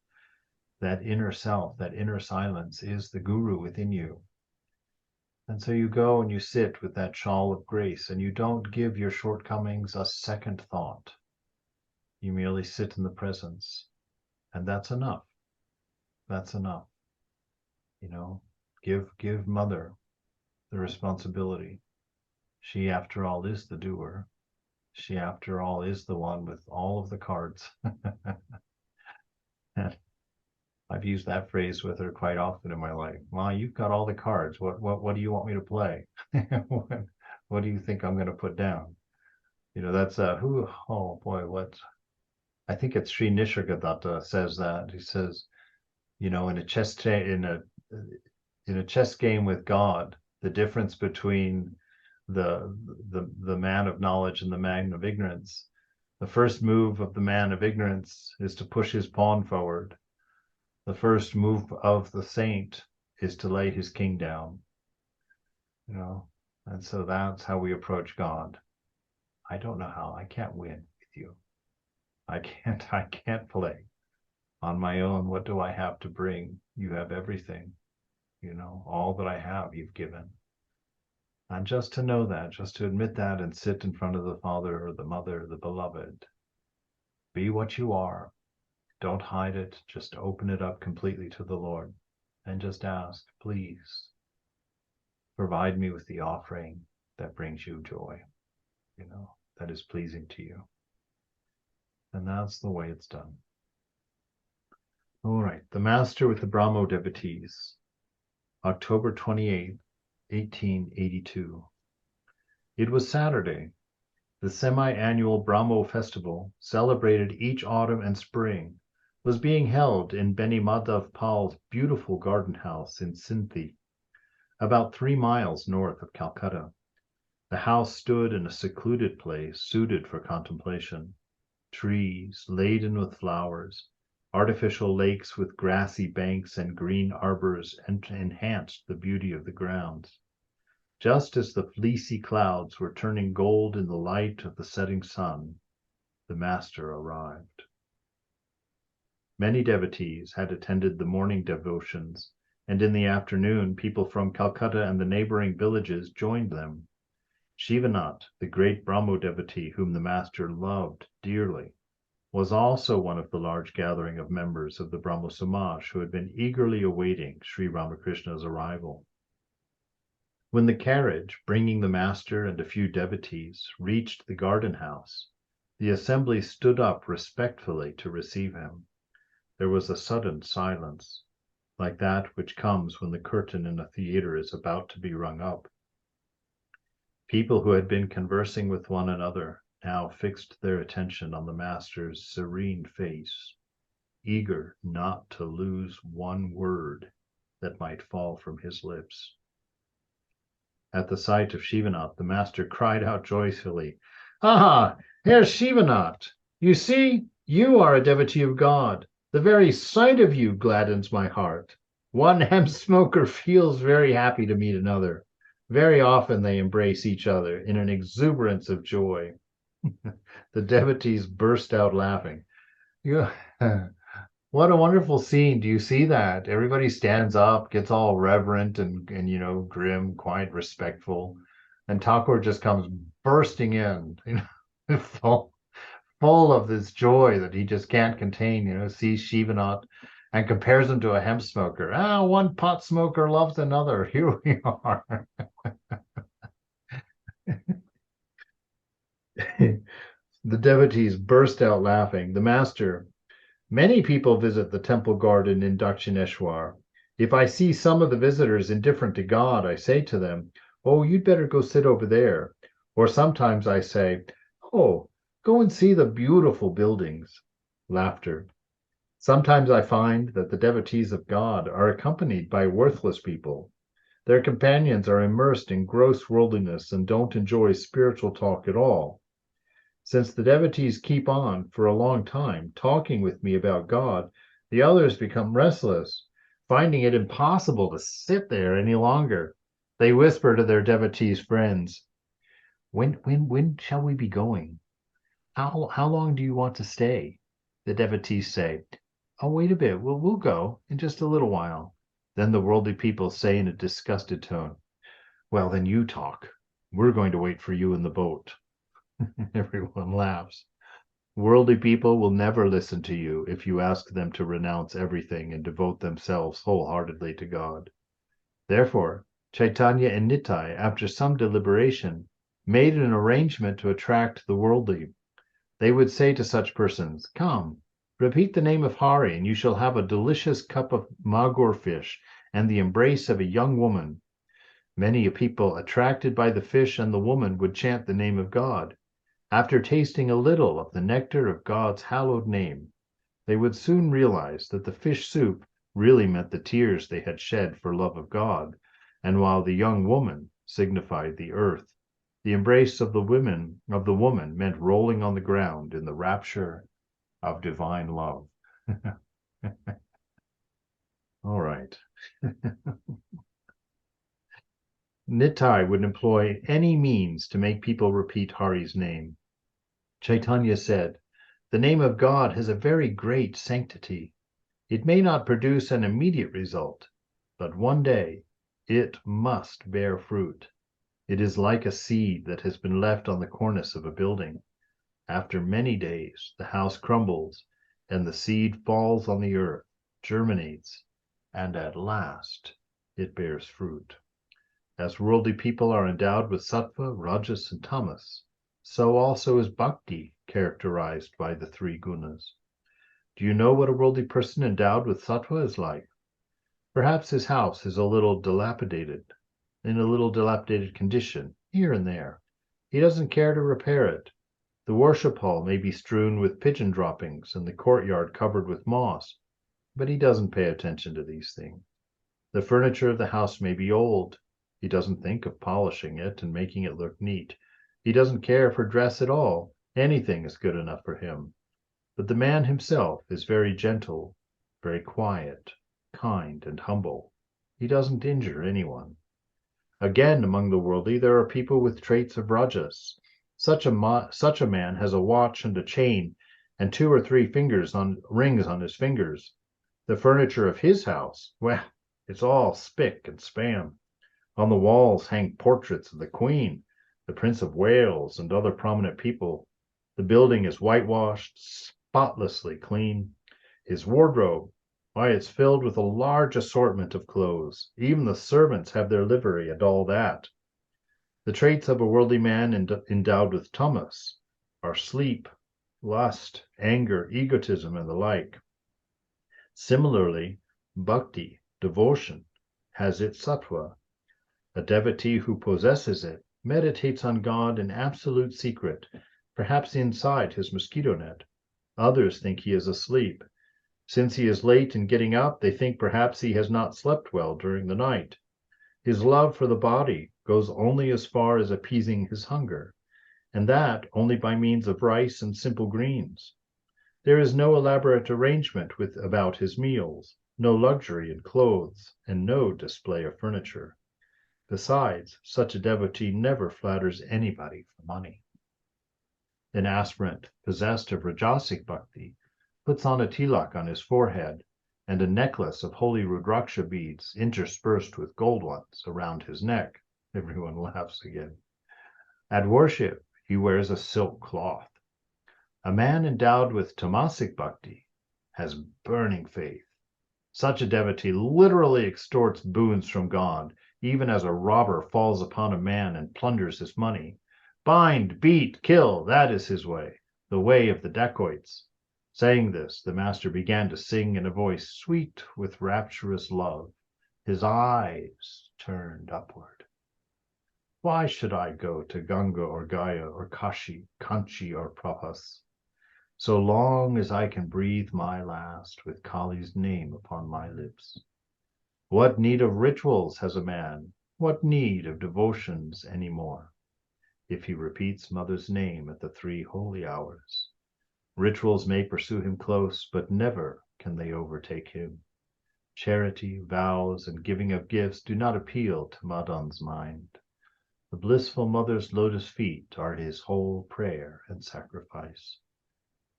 That inner self, that inner silence is the guru within you. And so you go and you sit with that shawl of grace, and you don't give your shortcomings a second thought. You merely sit in the presence, and that's enough. That's enough. You know, give mother the responsibility. She, after all, is the doer. She, after all, is the one with all of the cards. And I've used that phrase with her quite often in my life. Ma, you've got all the cards. What do you want me to play? What do you think I'm going to put down? You know, that's oh boy, I think it's Sri Nisargadatta says that. He says, you know, in a chess game with God, the difference between the man of knowledge and the man of ignorance, the first move of the man of ignorance is to push his pawn forward. The first move of the saint is to lay his king down. You know, and so that's how we approach God. I don't know how. I can't win with you. I can't play on my own. What do I have to bring? You have everything. You know, all that I have, you've given. And just to know that, just to admit that and sit in front of the Father or the Mother, the Beloved, be what you are. Don't hide it. Just open it up completely to the Lord and just ask, please, provide me with the offering that brings you joy, you know, that is pleasing to you. And that's the way it's done. All right. The Master with the Brahmo devotees, October 28th, 1882. It was Saturday. The semi-annual Brahmo festival, celebrated each autumn and spring, was being held in Beni Madhav Pal's beautiful garden house in Sindhi, about 3 miles north of Calcutta. The house stood in a secluded place suited for contemplation. Trees laden with flowers, artificial lakes with grassy banks and green arbors enhanced the beauty of the grounds. Just as the fleecy clouds were turning gold in the light of the setting sun, the Master arrived. Many devotees had attended the morning devotions, and in the afternoon people from Calcutta and the neighboring villages joined them. Shivanath, the great Brahmo devotee whom the Master loved dearly, was also one of the large gathering of members of the Brahmo Samaj who had been eagerly awaiting Sri Ramakrishna's arrival. When the carriage, bringing the Master and a few devotees, reached the garden house, the assembly stood up respectfully to receive him. There was a sudden silence, like that which comes when the curtain in a theater is about to be rung up. People who had been conversing with one another now fixed their attention on the Master's serene face, eager not to lose one word that might fall from his lips. At the sight of Shivanath, the Master cried out joyfully, "Ah, Herr Shivanath! You see, you are a devotee of God. The very sight of you gladdens my heart. One hemp smoker feels very happy to meet another. Very often they embrace each other in an exuberance of joy." The devotees burst out laughing. What a wonderful scene. Do you see that? Everybody stands up, gets all reverent and you know, grim, quite respectful. And Thakur just comes bursting in, you know, full of this joy that he just can't contain, you know, sees Shivanath and compares him to a hemp smoker. Ah, one pot smoker loves another. Here we are. The devotees burst out laughing. The Master, "Many people visit the temple garden in Dakshineshwar. If I see some of the visitors indifferent to God, I say to them, 'Oh, you'd better go sit over there.' Or sometimes I say, 'Oh, go and see the beautiful buildings.'" Laughter. "Sometimes I find that the devotees of God are accompanied by worthless people. Their companions are immersed in gross worldliness and don't enjoy spiritual talk at all. Since the devotees keep on for a long time talking with me about God, the others become restless, finding it impossible to sit there any longer. They whisper to their devotees' friends, when shall we be going? How long do you want to stay? The devotees say, oh, wait a bit, we'll go in just a little while. Then the worldly people say in a disgusted tone, well, then you talk. We're going to wait for you in the boat. Everyone laughs. Worldly people will never listen to you if you ask them to renounce everything and devote themselves wholeheartedly to God. Therefore, Chaitanya and Nitai, after some deliberation, made an arrangement to attract the worldly. They would say to such persons, come, repeat the name of Hari, and you shall have a delicious cup of magur fish and the embrace of a young woman. Many a people attracted by the fish and the woman would chant the name of God. After tasting a little of the nectar of God's hallowed name, they would soon realize that the fish soup really meant the tears they had shed for love of God, and while the young woman signified the earth, the embrace of the woman meant rolling on the ground in the rapture of divine love. All right. Nitai would employ any means to make people repeat Hari's name. Chaitanya said, the name of God has a very great sanctity. It may not produce an immediate result, but one day it must bear fruit. It is like a seed that has been left on the cornice of a building. After many days, the house crumbles, and the seed falls on the earth, germinates, and at last it bears fruit. As worldly people are endowed with sattva, rajas, and tamas, so also is bhakti characterized by the three gunas. Do you know what a worldly person endowed with sattva is like? Perhaps his house is in a little dilapidated condition, here and there. He doesn't care to repair it. The worship hall may be strewn with pigeon droppings and the courtyard covered with moss, but he doesn't pay attention to these things. The furniture of the house may be old. He doesn't think of polishing it and making it look neat. He doesn't care for dress at all. Anything is good enough for him. But the man himself is very gentle, very quiet, kind, and humble. He doesn't injure anyone. Again, among the worldly, there are people with traits of rajas. Such a man has a watch and a chain and 2 or 3 rings on his fingers. The furniture of his house, well, it's all spick and span. On the walls hang portraits of the Queen, the Prince of Wales, and other prominent people. The building is whitewashed, spotlessly clean. His wardrobe, why, it's filled with a large assortment of clothes. Even the servants have their livery and all that. The traits of a worldly man endowed with tamas are sleep, lust, anger, egotism, and the like. Similarly, bhakti, devotion, has its sattva. A devotee who possesses it meditates on God in absolute secret, perhaps inside his mosquito net. Others think he is asleep. Since he is late in getting up, they think perhaps he has not slept well during the night. His love for the body goes only as far as appeasing his hunger, and that only by means of rice and simple greens. There is no elaborate arrangement about his meals, no luxury in clothes, and no display of furniture. Besides, such a devotee never flatters anybody for money. An aspirant possessed of Rajasic Bhakti puts on a tilak on his forehead and a necklace of holy Rudraksha beads interspersed with gold ones around his neck. Everyone laughs again. At worship, he wears a silk cloth. A man endowed with Tamasic Bhakti has burning faith. Such a devotee literally extorts boons from God, even as a robber falls upon a man and plunders his money. Bind, beat, kill, that is his way, the way of the dacoits. Saying this, the master began to sing in a voice sweet with rapturous love. His eyes turned upward. Why should I go to Ganga or Gaya or Kashi, Kanchi or Prabhas, so long as I can breathe my last with Kali's name upon my lips? What need of rituals has a man? What need of devotions any more? If he repeats mother's name at the 3 holy hours, rituals may pursue him close, but never can they overtake him. Charity, vows, and giving of gifts do not appeal to Madan's mind. The blissful mother's lotus feet are his whole prayer and sacrifice.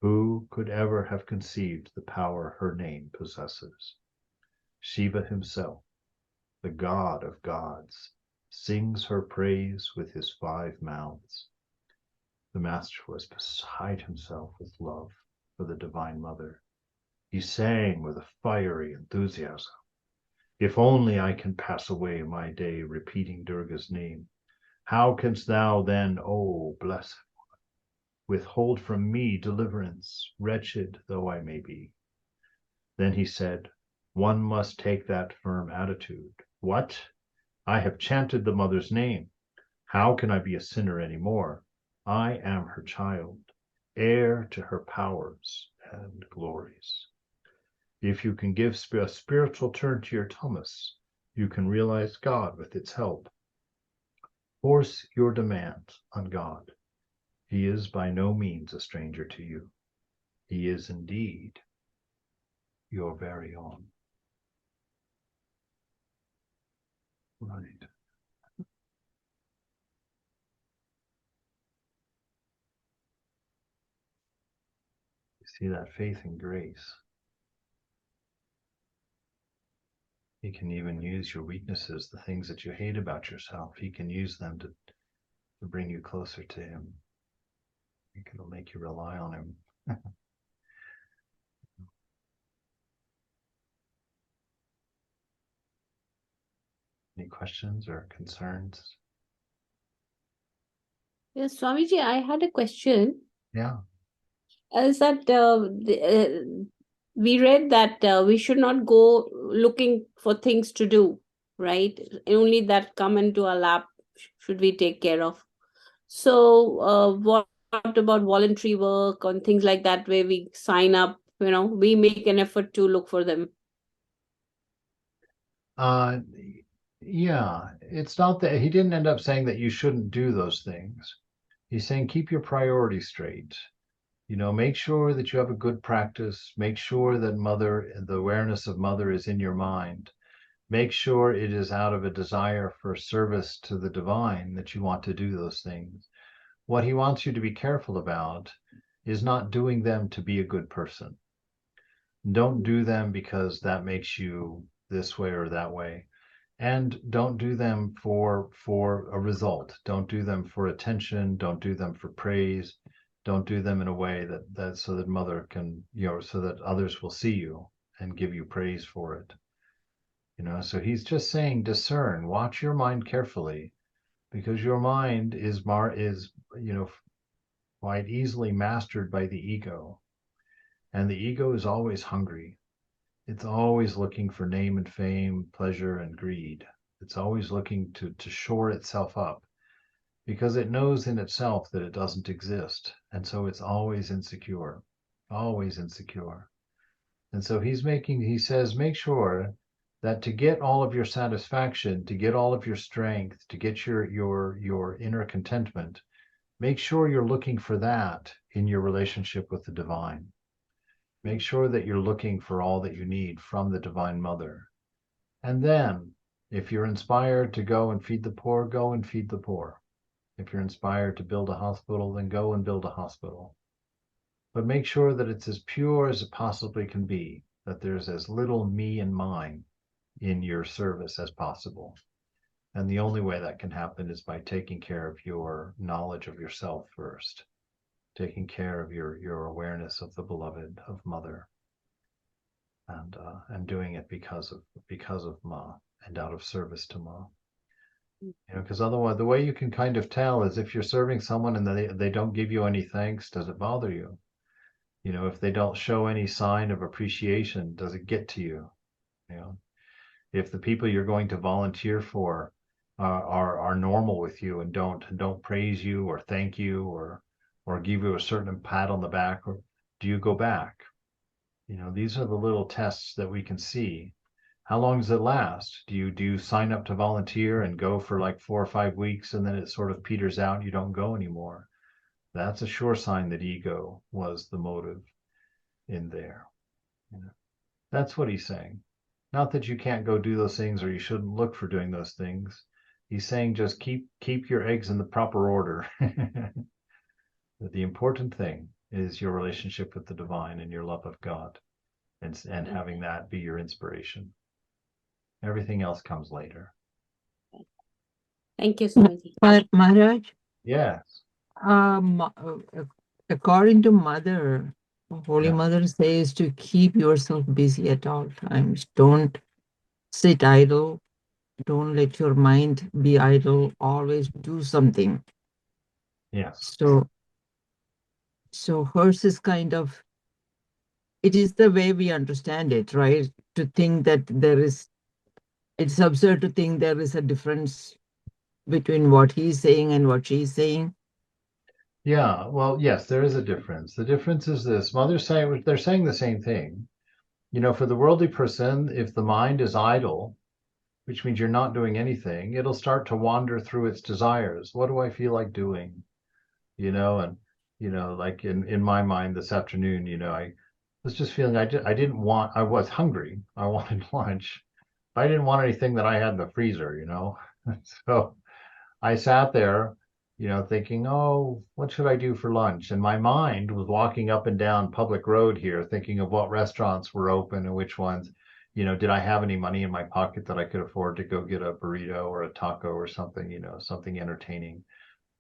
Who could ever have conceived the power her name possesses? Shiva himself, the god of gods, sings her praise with his 5 mouths. The master was beside himself with love for the Divine Mother. He sang with a fiery enthusiasm. If only I can pass away my day repeating Durga's name, how canst thou then, O blessed one, withhold from me deliverance, wretched though I may be? Then he said, one must take that firm attitude. What? I have chanted the mother's name. How can I be a sinner any more? I am her child, heir to her powers and glories. If you can give a spiritual turn to your Thomas, you can realize God with its help. Force your demands on God. He is by no means a stranger to you. He is indeed your very own. Right. You see that faith and grace. He can even use your weaknesses, the things that you hate about yourself. He can use them to bring you closer to him. He can make you rely on him. Any questions or concerns? Yes, Swamiji, I had a question. Yeah. Is that we read that we should not go looking for things to do, right? Only that come into our lap should we take care of. So what about voluntary work and things like that, where we sign up, we make an effort to look for them? Yeah, it's not that he didn't end up saying that you shouldn't do those things. He's saying keep your priorities straight. Make sure that you have a good practice. Make sure that the awareness of mother is in your mind. Make sure it is out of a desire for service to the divine that you want to do those things. What he wants you to be careful about is not doing them to be a good person. Don't do them because that makes you this way or that way. And don't do them for a result. Don't do them for attention. Don't do them for praise. Don't do them in a way that so that mother can, so that others will see you and give you praise for it. So he's just saying, discern, watch your mind carefully, because your mind is quite easily mastered by the ego. And the ego is always hungry. It's always looking for name and fame, pleasure and greed. It's always looking to shore itself up, because it knows in itself that it doesn't exist. And so it's always insecure, always insecure. And so he says, make sure that to get all of your satisfaction, to get all of your strength, to get your inner contentment, make sure you're looking for that in your relationship with the divine. Make sure that you're looking for all that you need from the Divine Mother. And then, if you're inspired to go and feed the poor, go and feed the poor. If you're inspired to build a hospital, then go and build a hospital. But make sure that it's as pure as it possibly can be, that there's as little me and mine in your service as possible. And the only way that can happen is by taking care of your knowledge of yourself first, taking care of your awareness of the beloved, of Mother, and doing it because of Ma and out of service to Ma. Because otherwise, the way you can kind of tell is if you're serving someone and they don't give you any thanks, does it bother you? If they don't show any sign of appreciation, does it get to you? If the people you're going to volunteer for are normal with you and don't praise you or thank you or give you a certain pat on the back, or do you go back? These are the little tests that we can see How long does it last? Do you sign up to volunteer and go for like 4 or 5 weeks and then it sort of peters out and you don't go anymore? That's a sure sign that ego was the motive in there. You know, that's what he's saying. Not that you can't go do those things or you shouldn't look for doing those things. He's saying just keep your eggs in the proper order. The important thing is your relationship with the divine and your love of God, and having that be your inspiration. Everything else comes later. Thank you, Swamiji. Maharaj, Yes. according to Mother, Holy Yeah. Mother says to keep yourself busy at all times. Don't sit idle. Don't let your mind be idle. Always do something. Yes. So hers is kind of, it is the way we understand it, right? To think that it's absurd to think there is a difference between what he's saying and what she's saying. Yeah. Well, yes, there is a difference. The difference is this. Mother's saying they're saying the same thing. You know, for the worldly person, if the mind is idle, which means you're not doing anything, it'll start to wander through its desires. What do I feel like doing? You know, and like in my mind this afternoon, I was just feeling I was hungry. I wanted lunch. I didn't want anything that I had in the freezer, So I sat there, thinking, oh, what should I do for lunch? And my mind was walking up and down Public Road here, thinking of what restaurants were open and which ones, did I have any money in my pocket that I could afford to go get a burrito or a taco or something, something entertaining.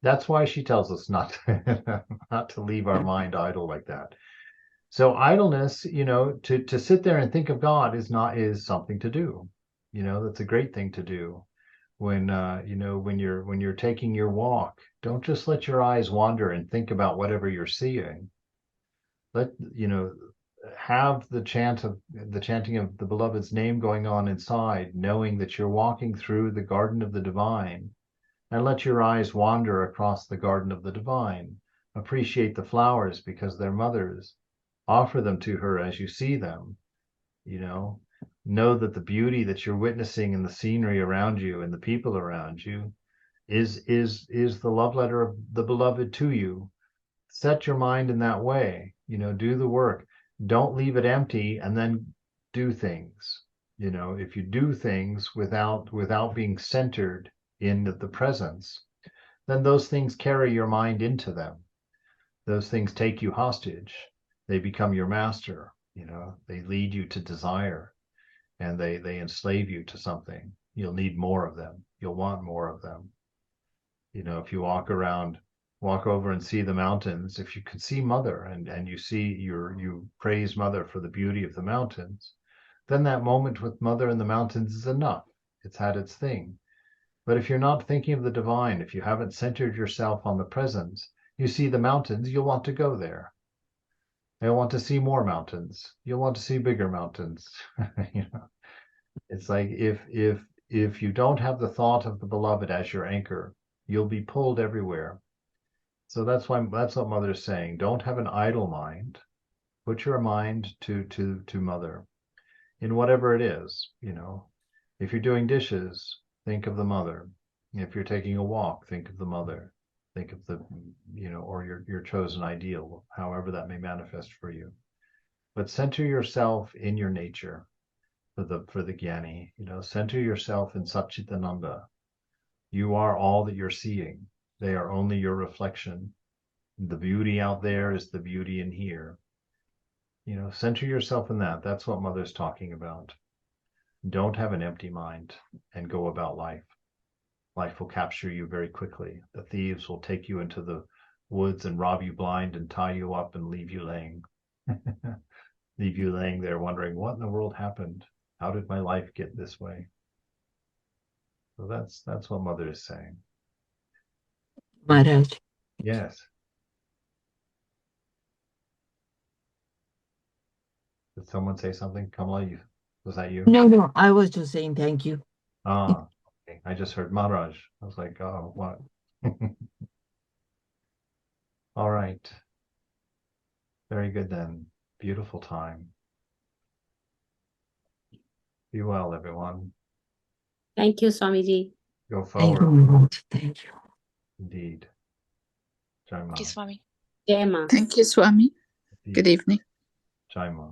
That's why she tells us not to leave our mind idle like that. So idleness, to sit there and think of God is something to do. That's a great thing to do. When when you're taking your walk, don't just let your eyes wander and think about whatever you're seeing. Let have the chanting of the beloved's name going on inside, knowing that you're walking through the garden of the divine, and let your eyes wander across the garden of the divine. Appreciate the flowers because they're mothers. Offer them to her as you see them. Know that the beauty that you're witnessing in the scenery around you and the people around you is the love letter of the beloved to you. Set your mind in that way. Do the work. Don't leave it empty and then do things. If you do things without being centered in the presence, then those things carry your mind into them. Those things take you hostage. They become your master. They lead you to desire, and they enslave you to something. You'll need more of them. You'll want more of them. If you walk over and see the mountains, if you can see Mother and you praise Mother for the beauty of the mountains, then that moment with Mother and the mountains is enough. It's had its thing. But if you're not thinking of the divine, if you haven't centered yourself on the presence, you see the mountains, you'll want to go there. You'll want to see more mountains. You'll want to see bigger mountains. It's like if you don't have the thought of the beloved as your anchor, you'll be pulled everywhere. So that's what Mother's saying. Don't have an idle mind. Put your mind to Mother in whatever it is. If you're doing dishes, think of the Mother. If you're taking a walk, think of the Mother. Think of the, or your chosen ideal, however that may manifest for you. But center yourself in your nature for the Gyani. Center yourself in Satchitananda. You are all that you're seeing. They are only your reflection. The beauty out there is the beauty in here. Center yourself in that. That's what Mother's talking about. Don't have an empty mind and go about life. Life will capture you very quickly. The thieves will take you into the woods and rob you blind and tie you up and leave you laying there wondering what in the world happened. How did my life get this way? So that's what Mother is saying. Maharaj. Yes. Did someone say something? Kamala, was that you? No, I was just saying thank you. Ah, okay. I just heard Maharaj. I was like, oh, what? All right. Very good then. Beautiful time. Be well, everyone. Thank you, Swamiji. Go Thank forward. you, Maharaj. Thank you. Indeed. Jai Ma. Thank you, Swami. Jai Ma. Thank you, Swami. Good evening. Jai Ma.